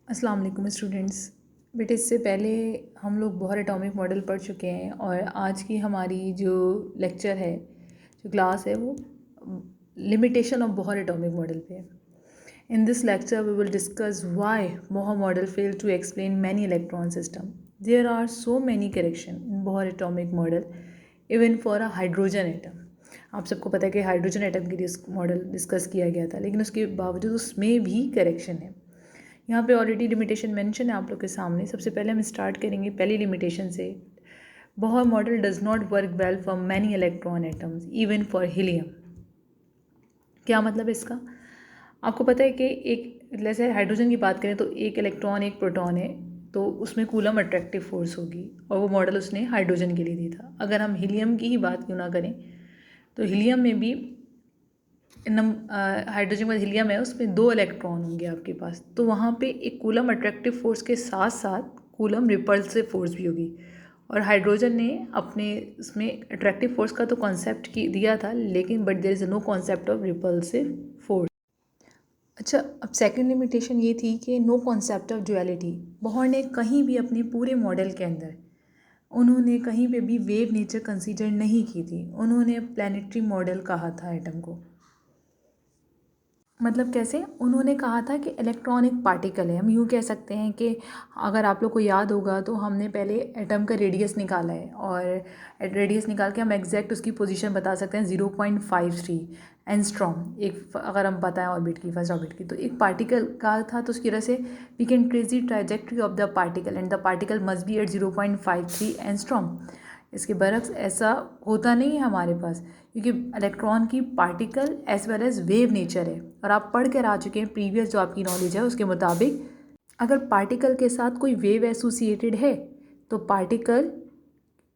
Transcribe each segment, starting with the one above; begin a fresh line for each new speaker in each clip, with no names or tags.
अस्सलाम वालेकुम स्टूडेंट्स। बेटे इससे पहले हम लोग बोहर एटॉमिक मॉडल पढ़ चुके हैं और आज की हमारी जो लेक्चर है, जो क्लास है, वो limitation of Bohr atomic model पे है। In this lecture we will discuss why Bohr model fail to explain many electron system. There are so many correction in Bohr atomic model even for a hydrogen atom. आप सबको पता है कि hydrogen atom के लिए model discuss किया गया था, लेकिन उसके बावजूद उसमें भी करेक्शन है। यहाँ पे ऑलरेडी लिमिटेशन मेंशन है आप लोग के सामने। सबसे पहले हम स्टार्ट करेंगे पहली लिमिटेशन से। Bohr model does not work well for many electron atoms even for helium. क्या मतलब इसका? आपको पता है कि एक जैसे हाइड्रोजन की बात करें तो एक इलेक्ट्रॉन एक प्रोटॉन है, तो उसमें कूलम अट्रैक्टिव फोर्स होगी, और वो मॉडल उसने हाइड्रोजन के लिए दी था। अगर हम हीलियम की ही बात क्यों ना करें, तो हीलियम में भी हाइड्रोजन में हीलियम है, उसमें 2 इलेक्ट्रॉन होंगे आपके पास, तो वहाँ पे एक कूलम अट्रैक्टिव फोर्स के साथ साथ कूलम रिपल्सिव फोर्स भी होगी। और हाइड्रोजन ने अपने इसमें अट्रैक्टिव फोर्स का तो कॉन्सेप्ट की दिया था, लेकिन but there is no concept of repulsive force. अच्छा, अब सेकंड लिमिटेशन ये थी कि no concept of duality. Bohr ने कहीं भी अपने पूरे मॉडल के अंदर उन्होंने कहीं पे भी वेव नेचर कंसीडर नहीं की थी। उन्होंने प्लानिटरी मॉडल कहा था एटम को। मतलब कैसे? उन्होंने कहा था कि इलेक्ट्रॉन एक पार्टिकल है। हम यूँ कह सकते हैं कि अगर आप लोग को याद होगा तो हमने पहले एटम का रेडियस निकाला है, और रेडियस निकाल के हम एग्जैक्ट उसकी पोजीशन बता सकते हैं 0.53 एंगस्ट्रॉम। एक अगर हम पता है ऑर्बिट की, फर्स्ट ऑर्बिट की, तो एक पार्टिकल का था, तो उसकी वजह से we can trace the trajectory of the particle and the particle must be at 0.53 angstrom. इसके बरक्स ऐसा होता नहीं है हमारे पास, क्योंकि इलेक्ट्रॉन की particle as well as wave nature है। और आप पढ़ कर आ चुके हैं प्रीवियस जो आपकी नॉलेज है उसके मुताबिक, अगर पार्टिकल के साथ कोई वेव एसोसिएटेड है तो पार्टिकल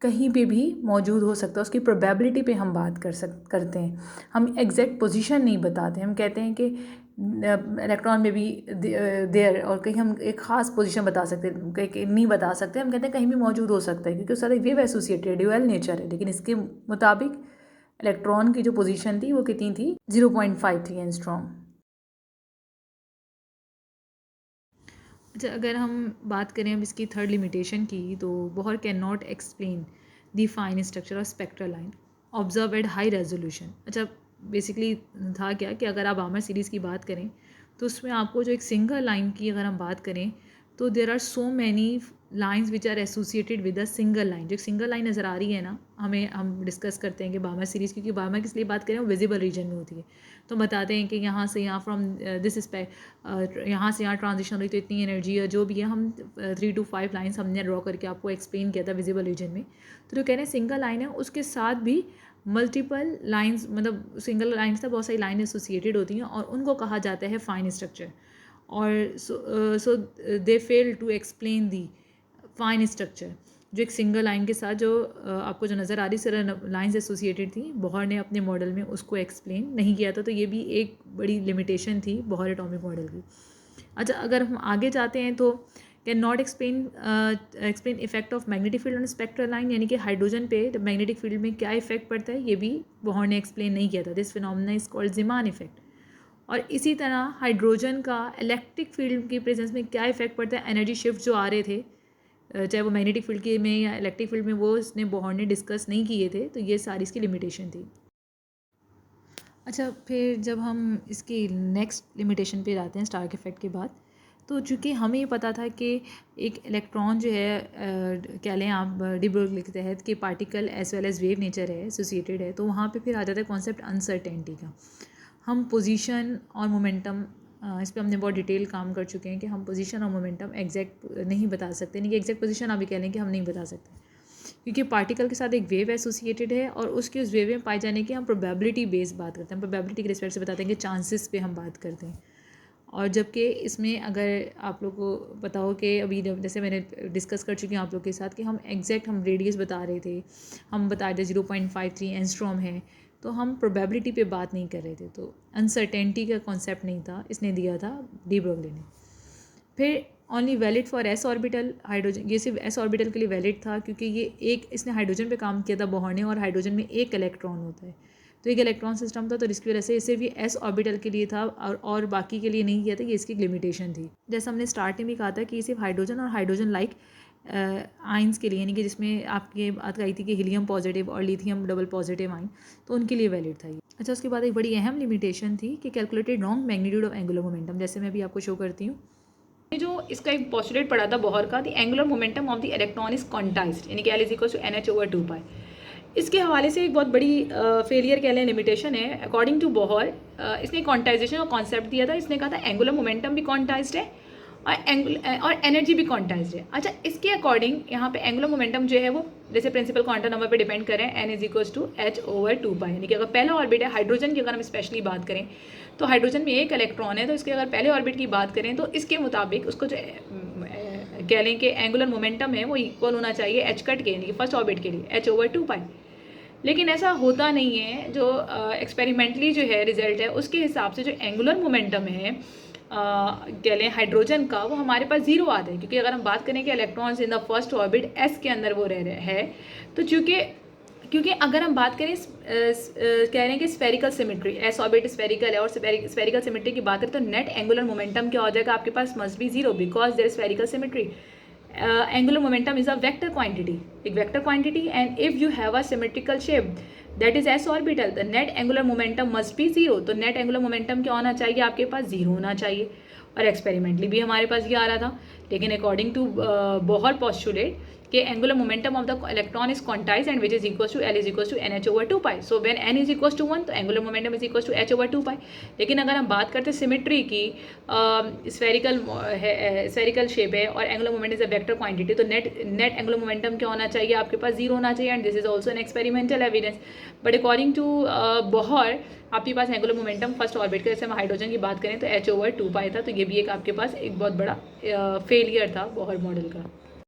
कहीं पे भी मौजूद हो सकता है। उसकी प्रोबेबिलिटी पे हम बात करते हैं। हम एग्जैक्ट पोजीशन नहीं बताते। हम कहते हैं कि इलेक्ट्रॉन में भी देयर, और कहीं हम एक ख़ास पोजीशन बता सकते हैं, कहीं नहीं बता सकते। हम कहते हैं कहीं भी मौजूद हो सकता है, क्योंकि उसका वेव एसोसिएटेड ड्यूअल नेचर है। लेकिन इसके मुताबिक इलेक्ट्रॉन की जो पोजीशन थी वो कितनी थी? 0.53 एंगस्ट्रॉम। अच्छा, अगर हम बात करें अब इसकी थर्ड लिमिटेशन की, तो Bohr can not explain the fine structure of spectral line observe at high resolution. अच्छा, बेसिकली था क्या कि अगर आप बामर सीरीज़ की बात करें तो उसमें आपको जो एक सिंगल लाइन की अगर हम बात करें, तो there are so many lines which are associated with a single line. जो एक सिंगल लाइन नज़र आ रही है ना, हम डिस्कस करते हैं कि बामर सीरीज़, क्योंकि बामर किस लिए बात करें, वो विजिबल रीजन में होती है। तो बताते हैं कि यहाँ से यहाँ फ्रॉम दिस यहाँ से यहाँ ट्रांजिशन हुई तो इतनी एनर्जी है, जो भी है। हम 3 to 5 लाइन्स हमने ड्रॉ करके आपको एक्सप्लेन किया था विजिबल रीजन में। तो जो कह रहे हैं सिंगल लाइन है, उसके साथ भी मल्टीपल लाइन्स, मतलब सिंगल लाइन से बहुत सारी लाइन एसोसिएटेड होती हैं, और उनको कहा जाता है फाइन स्ट्रक्चर। और so they fail to explain the fine structure. जो एक सिंगल लाइन के साथ जो आपको जो नज़र आ रही सर लाइन्स एसोसिएटेड थी, बोहर ने अपने मॉडल में उसको एक्सप्लेन नहीं किया था। तो ये भी एक बड़ी लिमिटेशन थी बोहर एटॉमिक मॉडल की। अच्छा, अगर हम आगे जाते हैं तो can not explain effect of magnetic field on spectral line, यानी कि हाइड्रोजन पे मैग्नेटिक फील्ड में क्या इफेक्ट पड़ता है, ये भी बोहर ने एक्सप्लेन नहीं किया था। This phenomena is called Zeeman effect. और इसी तरह हाइड्रोजन का इलेक्ट्रिक फील्ड की प्रेजेंस में क्या इफेक्ट पड़ता है, एनर्जी शिफ्ट जो आ रहे थे, चाहे वो मैग्नेटिक फील्ड के में या इलेक्ट्रिक फील्ड में, वो इसने बोहर ने डिस्कस नहीं किए थे। तो ये सारी इसकी लिमिटेशन थी। अच्छा, फिर जब हम इसकी नेक्स्ट लिमिटेशन पे जाते हैं स्टार्क इफेक्ट के बाद, तो चूँकि हमें ये पता था कि एक इलेक्ट्रॉन जो है क्या लें आप डी ब्रोगली लिखते तहत कि particle as well as wave nature है, एसोसिएटेड है, तो वहाँ पे फिर आ जाता है कॉन्सेप्ट अनसर्टेनिटी का। हम पोजीशन और मोमेंटम, इस पर हमने बहुत डिटेल काम कर चुके हैं कि हम पोजीशन और मोमेंटम एग्जैक्ट नहीं बता सकते। नहीं कि एग्जैक्ट पोजीशन अभी कह लें कि हम नहीं बता सकते, क्योंकि पार्टिकल के साथ एक वेव एसोसिएटेड है, और उसके उस वेव में पाए जाने की हम प्रोबेबिलिटी बेस्ड बात करते हैं। प्रोबेबिलिटी के रिस्पेक्ट से बताते हैं कि चांसेस पे हम बात करते हैं। और जबकि इसमें अगर आप लोग को पता हो कि अभी जैसे मैंने डिस्कस कर चुकी हूँ आप लोग के साथ कि हम रेडियस बता रहे थे, हम बता रहे थे 0.53 एंगस्ट्रॉम है, तो हम प्रोबेबिलिटी पे बात नहीं कर रहे थे। तो अनसर्टेनिटी का कॉन्सेप्ट नहीं था, इसने दिया था डी ब्रोगली ने। फिर only valid for S orbital hydrogen, ये सिर्फ एस ऑर्बिटल के लिए वैलिड था, क्योंकि ये एक इसने हाइड्रोजन पे काम किया था बोहर ने, और हाइड्रोजन में एक इलेक्ट्रॉन होता है। तो एक इलेक्ट्रॉन सिस्टम था, तो जिसकी वजह से सिर्फ ये एस ऑर्बिटल के लिए था और बाकी के लिए नहीं किया था, ये इसकी लिमिटेशन थी। जैसे हमने स्टार्ट में भी कहा था कि ये सिर्फ हाइड्रोजन और हाइड्रोजन लाइक आइंस के लिए, यानी कि जिसमें आपकी बात आई थी कि हीलियम पॉजिटिव और लिथियम डबल पॉजिटिव आइन, तो उनके लिए वैलिड था ये। अच्छा, उसके बाद एक बड़ी अहम लिमिटेशन थी कि calculated wrong magnitude of angular momentum. जैसे मैं अभी आपको शो करती हूँ,
जो इसका एक पोस्टुलेट पढ़ा था बोहर का, the angular momentum of the electron is quantized, यानी कि L is equal to NH/2 pi. इसके हवाले से एक बहुत बड़ी फेलियर कह लें, लिमिटेशन है। अकॉर्डिंग टू बोहर इसने क्वांटाइजेशन का कॉन्सेप्ट दिया था। इसने कहा था एंगुलर मोमेंटम भी क्वांटाइज्ड है और एनर्जी भी क्वांटाइज्ड है। अच्छा, इसके अकॉर्डिंग यहाँ पे एंगुलर मोमेंटम जो है वो जैसे प्रिंसिपल क्वांटम नंबर पे डिपेंड करें, N is equal to H/2 pi, यानी कि अगर पहला ऑर्बिट है हाइड्रोजन की, अगर हम स्पेशली बात करें तो हाइड्रोजन में एक इलेक्ट्रॉन है, तो इसके अगर पहले ऑर्बिट की बात करें तो इसके मुताबिक उसको जो कह लें कि एंगुलर मोमेंटम है वो इक्वल होना चाहिए H कट के, यानी कि फर्स्ट ऑर्बिट के लिए H/2 पाई। लेकिन ऐसा होता नहीं है। जो एक्सपेरिमेंटली जो है रिजल्ट है उसके हिसाब से जो एंगुलर मोमेंटम है कह लें हाइड्रोजन का, वो हमारे पास जीरो आता है। क्योंकि अगर हम बात करें कि electrons in the first orbit S के अंदर वो रह रहे है, तो क्योंकि अगर हम बात करें कह रहे हैं कि spherical symmetry, S orbit spherical है और स्फेरिकल सिमेट्री की बात करें तो नेट एंगुलर मोमेंटम क्या हो जाएगा आपके पास, must be zero, because there is spherical symmetry. Angular momentum is a vector quantity, एक vector quantity, and if you have a symmetrical shape that is s orbital, the net angular momentum must be zero। तो net angular momentum क्या होना चाहिए आपके पास, zero होना चाहिए। और एक्सपेरिमेंटली भी हमारे पास ये आ रहा था। लेकिन अकॉर्डिंग टू बोहर पोस्टुलेट कि angular momentum of the electron is quantize and which is equal to L is equal to NH/2 pi. So when N is equal to 1 तो angular momentum is equal to H/2 pi. लेकिन अगर हम बात करते हैं symmetry की, spherical shape है और angular moment is a vector quantity, तो नेट एंगुलर मोमेंटम क्या होना चाहिए आपके पास, जीरो होना चाहिए। And this is also an experimental evidence. But according to Bohr आपके पास एंगुलर मोमेंटम फर्स्ट ऑर्बिट का, जैसे हम हाइड्रोजन की बात करें तो H/2 पाई था। तो ये भी एक आपके पास एक बहुत बड़ा फेलियर था बोहर मॉडल का।